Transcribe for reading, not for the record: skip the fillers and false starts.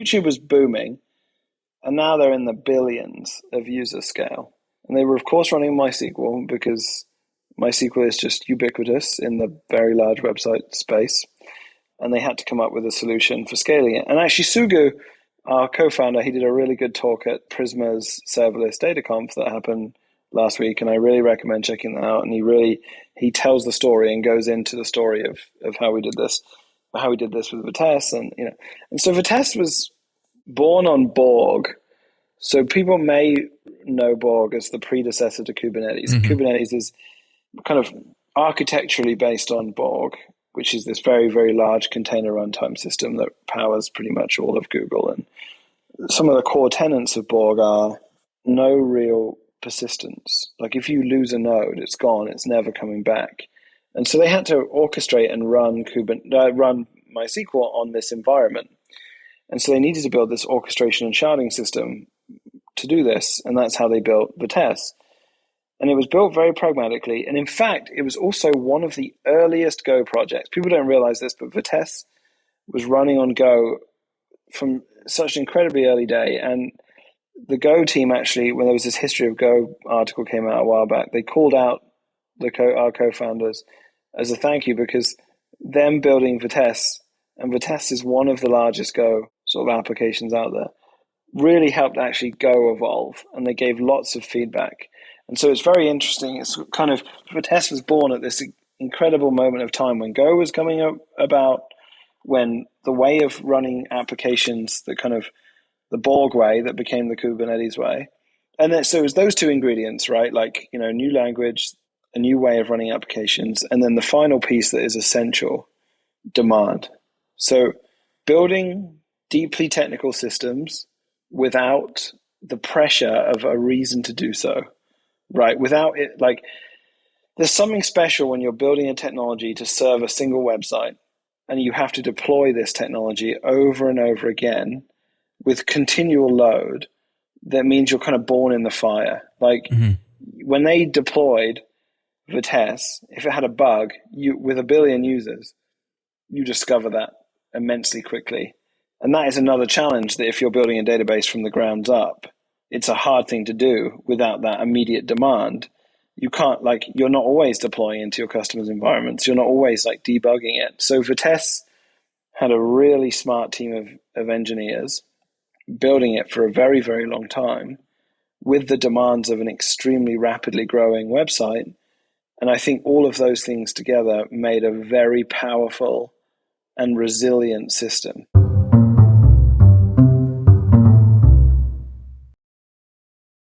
YouTube was booming, and now they're in the billions of user scale. And they were, of course, running MySQL because MySQL is just ubiquitous in the very large website space. And they had to come up with a solution for scaling it. And actually, Sugu, our co-founder, he did a really good talk at Prisma's serverless data conf that happened last week, and I really recommend checking that out. And he tells the story and goes into the story of how we did this with Vitess, and so Vitess was born on Borg. So people may know Borg as the predecessor to Kubernetes. Mm-hmm. Kubernetes is kind of architecturally based on Borg, which is this very, very large container runtime system that powers pretty much all of Google. And some of the core tenets of Borg are no real persistence. Like if you lose a node, it's gone, it's never coming back. And so they had to orchestrate and run MySQL on this environment. And so they needed to build this orchestration and sharding system to do this. And that's how they built Vitess. And it was built very pragmatically. And in fact, it was also one of the earliest Go projects. People don't realize this, but Vitess was running on Go from such an incredibly early day. And the Go team actually, when there was this History of Go article came out a while back, they called out our co-founders as a thank you because them building Vitess, and Vitess is one of the largest Go sort of applications out there, really helped actually Go evolve, and they gave lots of feedback. And so it's very interesting. It's kind of, Vitess was born at this incredible moment of time when Go was coming up about, when the way of running applications, the kind of the Borg way that became the Kubernetes way. And then, so it was those two ingredients, right? Like, new language, a new way of running applications, and then the final piece that is essential, demand. So building deeply technical systems without the pressure of a reason to do so, right? Without it, like, there's something special when you're building a technology to serve a single website and you have to deploy this technology over and over again with continual load. That means you're kind of born in the fire. Like when they deployed Vitess, if it had a bug, with 1 billion users, you discover that immensely quickly. And that is another challenge, that if you're building a database from the ground up, it's a hard thing to do without that immediate demand. You can't, like, you're not always deploying into your customers' environments. You're not always like debugging it. So Vitess had a really smart team of engineers building it for a very, very long time with the demands of an extremely rapidly growing website. And I think all of those things together made a very powerful and resilient system.